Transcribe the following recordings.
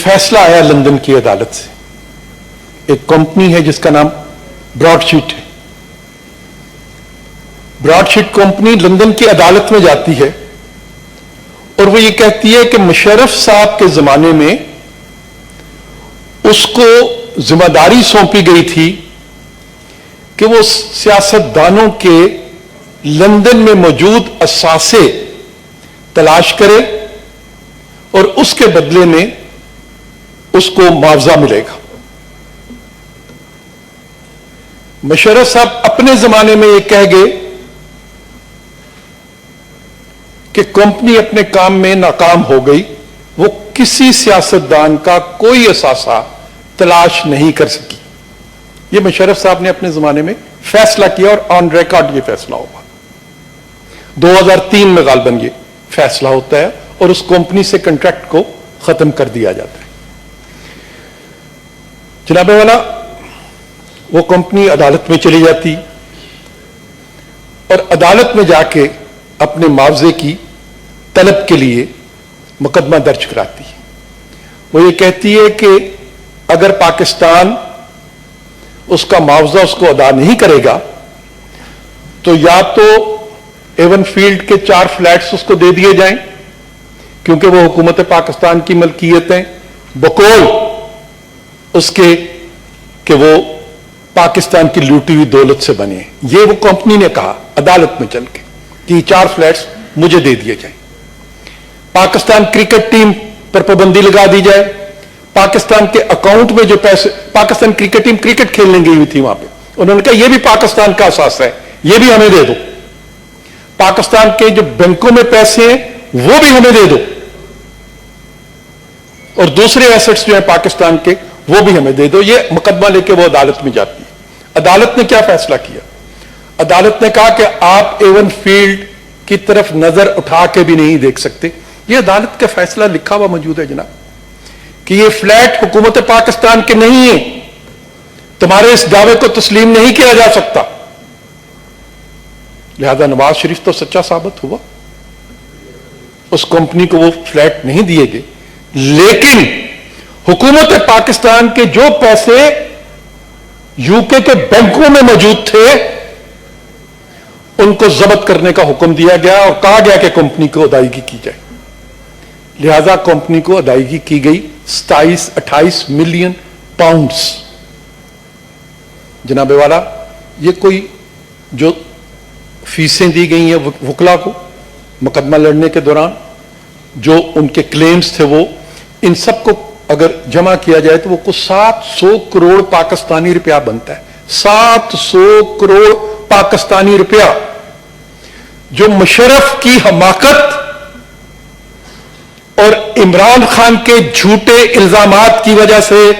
फैसला आया लंदन की अदालत से। एक कंपनी है जिसका नाम ब्रॉडशीट है। ब्रॉडशीट कंपनी लंदन की अदालत में जाती है और वो ये कहती है कि मुशर्रफ साहब के जमाने में उसको जिम्मेदारी सौंपी गई थी कि वो सियासतदानों के लंदन में मौजूद असासे तलाश करे और उसके बदले में उसको मुआवजा मिलेगा। मुशर्रफ साहब अपने जमाने में ये कह गए कि कंपनी अपने काम में नाकाम हो गई, वो किसी सियासतदान का कोई असासा तलाश नहीं कर सकी। ये मुशर्रफ साहब ने अपने जमाने में फैसला किया और ऑन रिकॉर्ड ये फैसला हुआ। 2003 में गालबन ये फैसला होता है और उस कंपनी से कॉन्ट्रैक्ट को खत्म कर दिया जाता है। जनाबे वाला, वो कंपनी अदालत में चली जाती और अदालत में जाके अपने मुआवजे की तलब के लिए मुकदमा दर्ज कराती है। वो ये कहती है कि अगर पाकिस्तान उसका मुआवजा उसको अदा नहीं करेगा तो या तो एवन फील्ड के 4 फ्लैट्स उसको दे दिए जाएं, क्योंकि वो हुकूमत पाकिस्तान की मलकियतें बकौल उसके कि वो पाकिस्तान की लूटी हुई दौलत से बने। ये वो कंपनी ने कहा अदालत में चल के कि 4 फ्लैट्स मुझे दे दिए जाएं। पाकिस्तान क्रिकेट टीम पर पाबंदी लगा दी जाए। पाकिस्तान के अकाउंट में जो पैसे, पाकिस्तान क्रिकेट टीम क्रिकेट खेलने गई हुई थी वहां पे, उन्होंने कहा यह भी पाकिस्तान का असास है, यह भी हमें दे दो। पाकिस्तान के जो बैंकों में पैसे हैं वो भी हमें दे दो, और दूसरे एसेट्स जो हैं पाकिस्तान के वो भी हमें दे दो। ये मुकदमा लेके वो अदालत में जाती है। अदालत ने क्या फैसला किया? अदालत ने कहा कि आप एवन फील्ड की तरफ नजर उठा के भी नहीं देख सकते। ये अदालत का फैसला लिखा हुआ मौजूद है जनाब कि ये फ्लैट हुकूमत पाकिस्तान के नहीं है, तुम्हारे इस दावे को तस्लीम नहीं किया जा सकता। लिहाजा नवाज शरीफ तो सच्चा साबित हुआ, उस कंपनी को वो फ्लैट नहीं दिए गए, लेकिन हुकूमत पाकिस्तान के जो पैसे यूके के बैंकों में मौजूद थे उनको जब्त करने का हुक्म दिया गया और कहा गया कि कंपनी को अदायगी की जाए। लिहाजा कंपनी को अदायगी की गई 27-28 मिलियन पाउंड्स। जनाबे वाला, ये कोई जो फीसें दी गई हैं वकला को मुकदमा लड़ने के दौरान, जो उनके क्लेम्स थे, वो इन सबको अगर जमा किया जाए तो वो कुछ 700 करोड़ पाकिस्तानी रुपया बनता है। 700 करोड़ पाकिस्तानी रुपया, जो मुशर्रफ की हमाकत और इमरान खान के झूठे इल्जामात की वजह से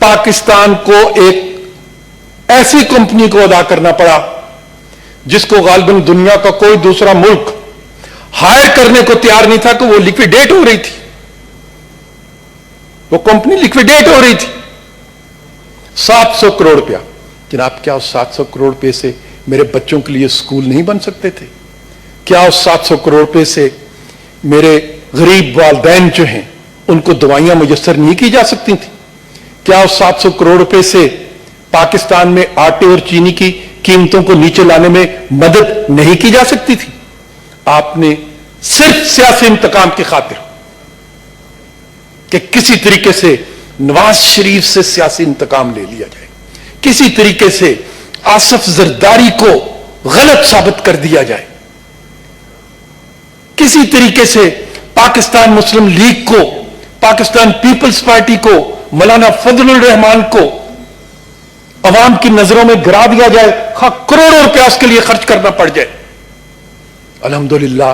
पाकिस्तान को एक ऐसी कंपनी को अदा करना पड़ा जिसको गालिबन दुनिया का कोई दूसरा मुल्क हायर करने को तैयार नहीं था, कि वो लिक्विडेट हो रही थी, वो कंपनी लिक्विडेट हो रही थी। 700 करोड़ रुपया। जनाब, क्या उस 700 करोड़ रुपए से मेरे बच्चों के लिए स्कूल नहीं बन सकते थे? क्या उस 700 करोड़ रुपए से मेरे गरीब वालदैन जो हैं उनको दवाइयां मुयस्सर नहीं की जा सकती थी? क्या उस 700 करोड़ रुपए से पाकिस्तान में आटे और चीनी की कीमतों को नीचे लाने में मदद नहीं की जा सकती थी? आपने सिर्फ सियासी इंतकाम की खातिर कि किसी तरीके से नवाज शरीफ से सियासी इंतकाम ले लिया जाए, किसी तरीके से आसिफ जरदारी को गलत साबित कर दिया जाए, किसी तरीके से पाकिस्तान मुस्लिम लीग को, पाकिस्तान पीपल्स पार्टी को, मौलाना फजलुर रहमान को अवाम की नजरों में गिरा दिया जाए, करोड़ों रुपया उसके लिए खर्च करना पड़ जाए। अल्हम्दुलिल्लाह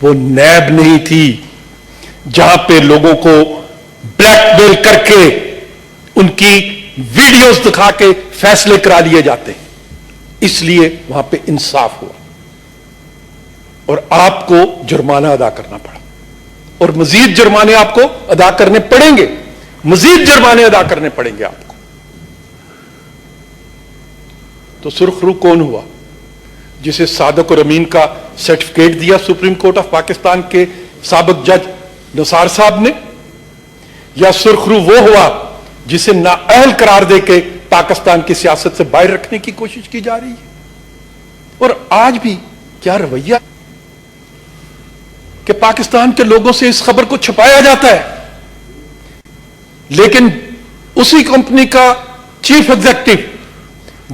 वो नैब नहीं थी जहां पे लोगों को ब्लैकमेल करके उनकी वीडियोस दिखा के फैसले करा लिए जाते हैं। इसलिए वहां पे इंसाफ हुआ और आपको जुर्माना अदा करना पड़ा, और मजीद जुर्माने आपको अदा करने पड़ेंगे, मजीद जुर्माने अदा करने पड़ेंगे आपको। तो सुरखरू कौन हुआ? जिसे सादक और अमीन का सर्टिफिकेट दिया सुप्रीम कोर्ट ऑफ पाकिस्तान के साबिक जज निसार साहब ने, یا سرخرو وہ ہوا جسے نااہل قرار دے کے پاکستان کی سیاست سے باہر رکھنے کی کوشش کی جا رہی ہے. اور آج بھی کیا رویہ کہ پاکستان کے لوگوں سے اس خبر کو چھپایا جاتا ہے, لیکن اسی کمپنی کا چیف ایگزیکٹو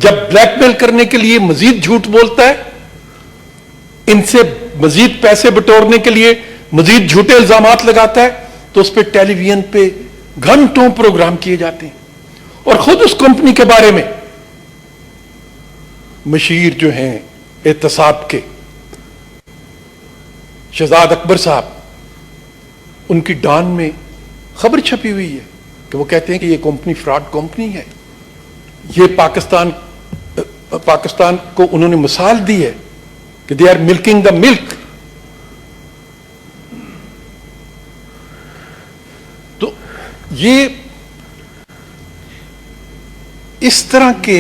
جب بلیک میل کرنے کے لیے مزید جھوٹ بولتا ہے, ان سے مزید پیسے بٹورنے کے لیے مزید جھوٹے الزامات لگاتا ہے, تو اس پہ ٹیلی ویژن پہ گھنٹوں پروگرام کیے جاتے ہیں. اور خود اس کمپنی کے بارے میں مشیر جو ہیں احتساب کے شہزاد اکبر صاحب, ان کی ڈان میں خبر چھپی ہوئی ہے کہ وہ کہتے ہیں کہ یہ کمپنی فراڈ کمپنی ہے. یہ پاکستان کو انہوں نے مثال دی ہے کہ دے آر ملکنگ دا ملک. تو یہ اس طرح کے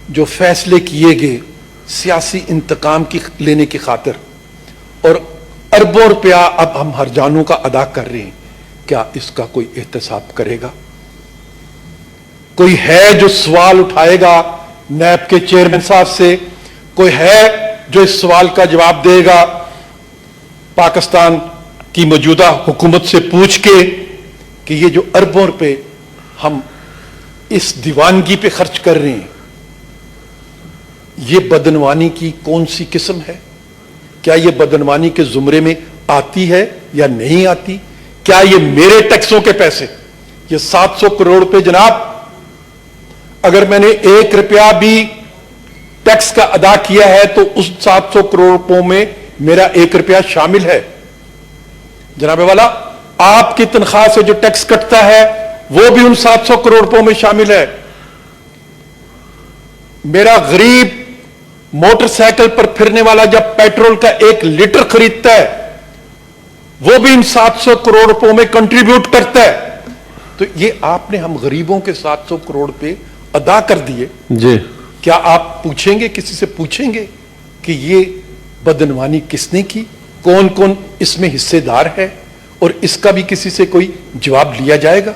جو فیصلے کیے گئے سیاسی انتقام کی لینے کی خاطر, اور اربوں روپیہ اب ہم ہر جانوں کا ادا کر رہے ہیں, کیا اس کا کوئی احتساب کرے گا؟ کوئی ہے جو سوال اٹھائے گا نیب کے چیئرمین صاحب سے؟ کوئی ہے جو اس سوال کا جواب دے گا پاکستان کی موجودہ حکومت سے پوچھ کے کہ یہ جو اربوں روپے ہم اس دیوانگی پہ خرچ کر رہے ہیں, یہ بدعنوانی کی کون سی قسم ہے؟ کیا یہ بدعنوانی کے زمرے میں آتی ہے یا نہیں آتی؟ کیا یہ میرے ٹیکسوں کے پیسے, یہ 700 کروڑ روپے جناب, اگر میں نے 1 روپیہ بھی ٹیکس کا ادا کیا ہے تو اس 700 کروڑ روپوں میں میرا 1 روپیہ شامل ہے. جناب والا, آپ کی تنخواہ سے جو ٹیکس کٹتا ہے وہ بھی ان 700 کروڑ روپوں میں شامل ہے. میرا غریب موٹر سائیکل پر پھرنے والا جب پیٹرول کا 1 لیٹر خریدتا ہے وہ بھی ان 700 کروڑ روپوں میں کنٹریبیوٹ کرتا ہے. تو یہ آپ نے ہم غریبوں کے 700 کروڑ روپے ادا کر دیے جی. کیا آپ پوچھیں گے, کسی سے پوچھیں گے کہ یہ بدعنوانی کس نے کی, کون کون اس میں حصے دار ہے, اور اس کا بھی کسی سے کوئی جواب لیا جائے گا؟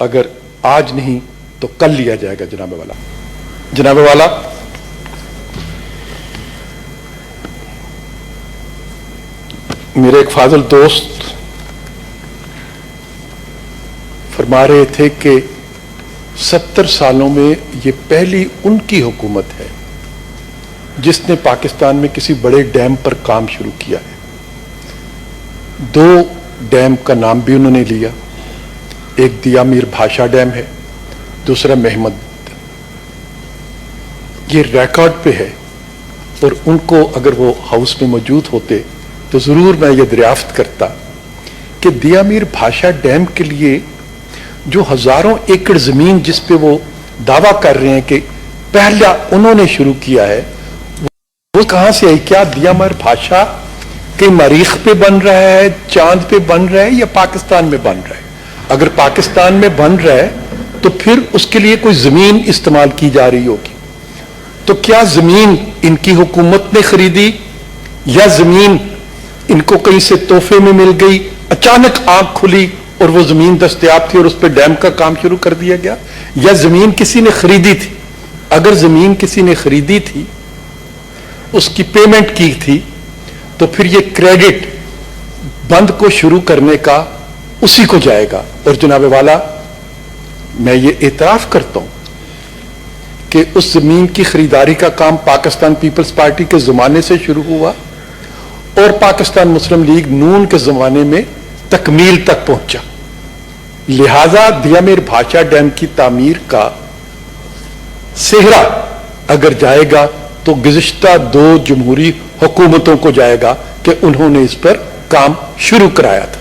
اگر آج نہیں تو کل لیا جائے گا. جناب والا, جناب والا, میرے ایک فاضل دوست فرما رہے تھے کہ 70 سالوں میں یہ پہلی ان کی حکومت ہے جس نے پاکستان میں کسی بڑے ڈیم پر کام شروع کیا ہے. 2 ڈیم کا نام بھی انہوں نے لیا, ایک دیا میر بھاشا ڈیم ہے, دوسرا محمد. یہ ریکارڈ پہ ہے, اور ان کو اگر وہ ہاؤس میں موجود ہوتے تو ضرور میں یہ دریافت کرتا کہ دیا میر بھاشا ڈیم کے لیے جو ہزاروں ایکڑ زمین جس پہ وہ دعویٰ کر رہے ہیں کہ پہلا انہوں نے شروع کیا ہے, وہ کہاں سے آئی؟ کیا دیا میر بھاشا کہ مریخ پہ بن رہا ہے, چاند پہ بن رہا ہے, یا پاکستان میں بن رہا ہے؟ اگر پاکستان میں بن رہا ہے تو پھر اس کے لیے کوئی زمین استعمال کی جا رہی ہوگی. تو کیا زمین ان کی حکومت نے خریدی, یا زمین ان کو کہیں سے تحفے میں مل گئی, اچانک آنکھ کھلی اور وہ زمین دستیاب تھی اور اس پہ ڈیم کا کام شروع کر دیا گیا, یا زمین کسی نے خریدی تھی؟ اگر زمین کسی نے خریدی تھی, اس کی پیمنٹ کی تھی, تو پھر یہ کریڈٹ بند کو شروع کرنے کا اسی کو جائے گا. اور جناب والا, میں یہ اعتراف کرتا ہوں کہ اس زمین کی خریداری کا کام پاکستان پیپلز پارٹی کے زمانے سے شروع ہوا اور پاکستان مسلم لیگ نون کے زمانے میں تکمیل تک پہنچا. لہذا دیا میر بھاشا ڈیم کی تعمیر کا سہرا اگر جائے گا تو گزشتہ 2 جمہوری حکومتوں کو جائے گا کہ انہوں نے اس پر کام شروع کرایا تھا.